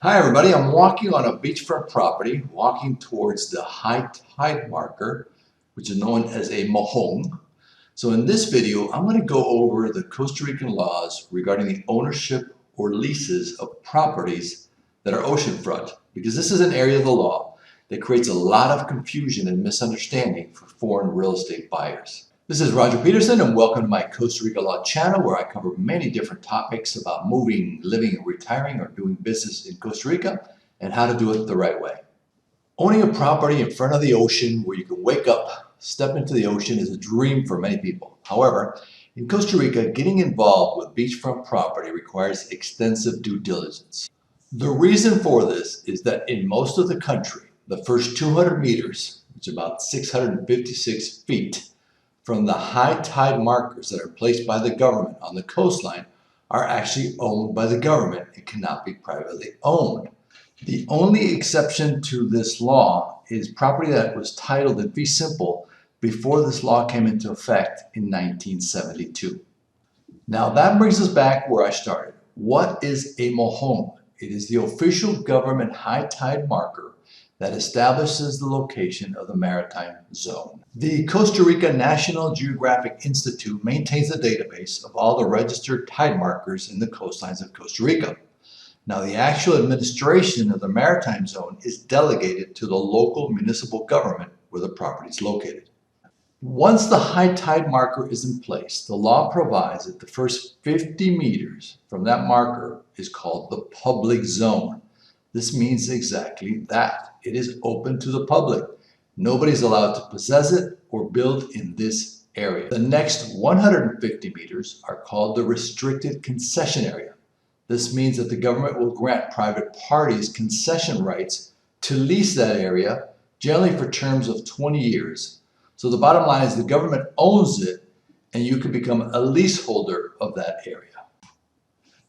Hi everybody, I'm walking on a beachfront property, walking towards the high tide marker, which is known as a mahong. So in this video, I'm going to go over the Costa Rican laws regarding the ownership or leases of properties that are oceanfront, because this is an area of the law that creates a lot of confusion and misunderstanding for foreign real estate buyers. This is Roger Peterson, and welcome to my Costa Rica Law channel, where I cover many different topics about moving, living, and retiring, or doing business in Costa Rica, and how to do it the right way. Owning a property in front of the ocean where you can wake up, step into the ocean is a dream for many people. However, in Costa Rica, getting involved with beachfront property requires extensive due diligence. The reason for this is that in most of the country, the first 200 meters, which is about 656 feet, from the high tide markers that are placed by the government on the coastline are actually owned by the government and cannot be privately owned. The only exception to this law is property that was titled in fee simple before this law came into effect in 1972. Now that brings us back where I started. What is a mohong? It is the official government high tide marker that establishes the location of the maritime zone. The Costa Rica National Geographic Institute maintains a database of all the registered tide markers in the coastlines of Costa Rica. Now, the actual administration of the maritime zone is delegated to the local municipal government where the property is located. Once the high tide marker is in place, the law provides that the first 50 meters from that marker is called the public zone. This means exactly that. It is open to the public. Nobody's allowed to possess it or build in this area. The next 150 meters are called the restricted concession area. This means that the government will grant private parties concession rights to lease that area, generally for terms of 20 years. So the bottom line is the government owns it, and you can become a leaseholder of that area.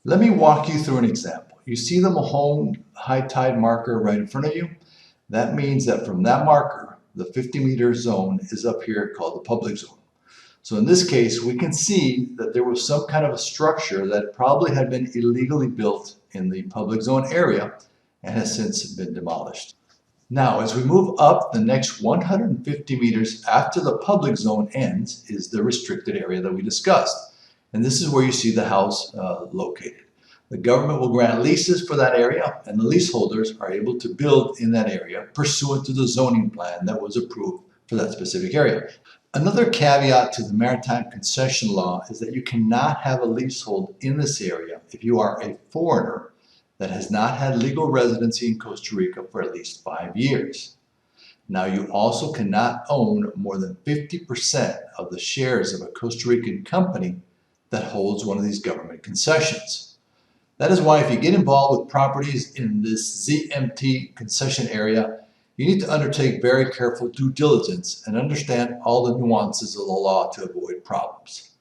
Let me walk you through an example. You see the mahong high tide marker right in front of you? That means that from that marker, the 50-meter zone is up here called the public zone. So in this case, we can see that there was some kind of a structure that probably had been illegally built in the public zone area and has since been demolished. Now, as we move up, the next 150 meters after the public zone ends is the restricted area that we discussed. And this is where you see the house located. The government will grant leases for that area, and the leaseholders are able to build in that area pursuant to the zoning plan that was approved for that specific area. Another caveat to the Maritime Concession Law is that you cannot have a leasehold in this area if you are a foreigner that has not had legal residency in Costa Rica for at least 5 years. Now, you also cannot own more than 50% of the shares of a Costa Rican company that holds one of these government concessions. That is why if you get involved with properties in this ZMT concession area, you need to undertake very careful due diligence and understand all the nuances of the law to avoid problems.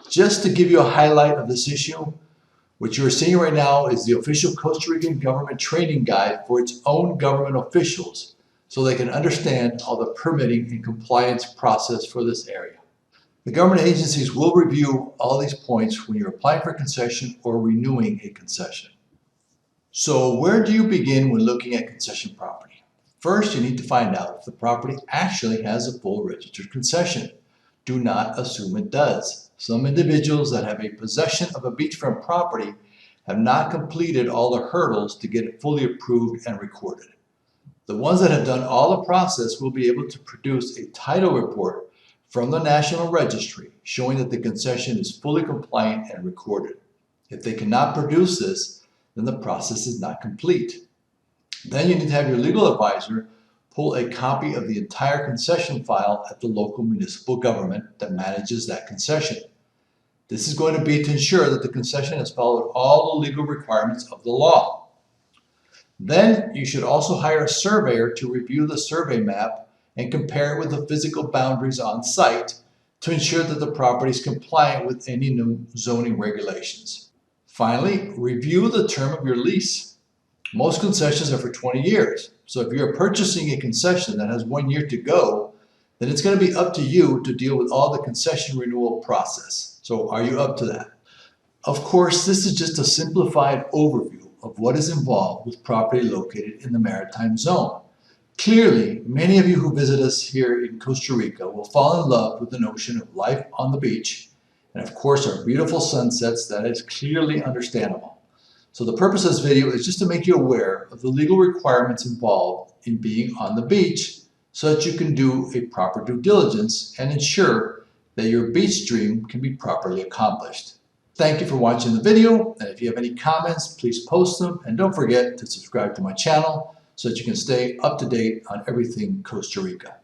Just to give you a highlight of this issue, what you're seeing right now is the official Costa Rican government training guide for its own government officials so they can understand all the permitting and compliance process for this area. The government agencies will review all these points when you're applying for a concession or renewing a concession. So where do you begin when looking at concession property? First, you need to find out if the property actually has a full registered concession. Do not assume it does. Some individuals that have a possession of a beachfront property have not completed all the hurdles to get it fully approved and recorded. The ones that have done all the process will be able to produce a title report from the National Registry showing that the concession is fully compliant and recorded. If they cannot produce this, then the process is not complete. Then you need to have your legal advisor pull a copy of the entire concession file at the local municipal government that manages that concession. This is going to be to ensure that the concession has followed all the legal requirements of the law. Then you should also hire a surveyor to review the survey map and compare it with the physical boundaries on site to ensure that the property is compliant with any new zoning regulations. Finally, review the term of your lease. Most concessions are for 20 years. So if you're purchasing a concession that has 1 year to go, then it's going to be up to you to deal with all the concession renewal process. So are you up to that? Of course, this is just a simplified overview of what is involved with property located in the Maritime Zone. Clearly, many of you who visit us here in Costa Rica will fall in love with the notion of life on the beach, and of course our beautiful sunsets. That is clearly understandable. So the purpose of this video is just to make you aware of the legal requirements involved in being on the beach so that you can do a proper due diligence and ensure that your beach dream can be properly accomplished. Thank you for watching the video, and if you have any comments, please post them, and don't forget to subscribe to my channel so that you can stay up to date on everything Costa Rica.